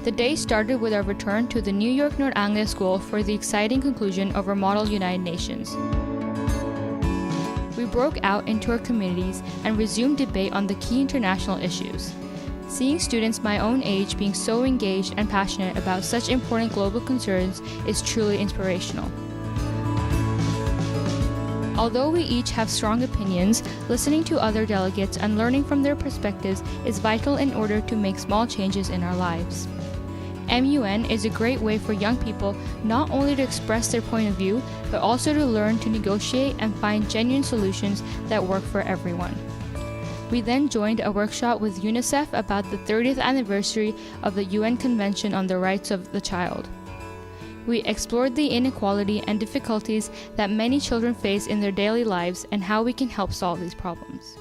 The day started with our return to the New York North Anglia School for the exciting conclusion of our Model United Nations. We broke out into our communities and resumed debate on the key international issues. Seeing students my own age being so engaged and passionate about such important global concerns is truly inspirational. Although we each have strong opinions, listening to other delegates and learning from their perspectives is vital in order to make small changes in our lives. MUN is a great way for young people not only to express their point of view, but also to learn to negotiate and find genuine solutions that work for everyone. We then joined a workshop with UNICEF about the 30th anniversary of the UN Convention on the Rights of the Child. We explored the inequality and difficulties that many children face in their daily lives and how we can help solve these problems.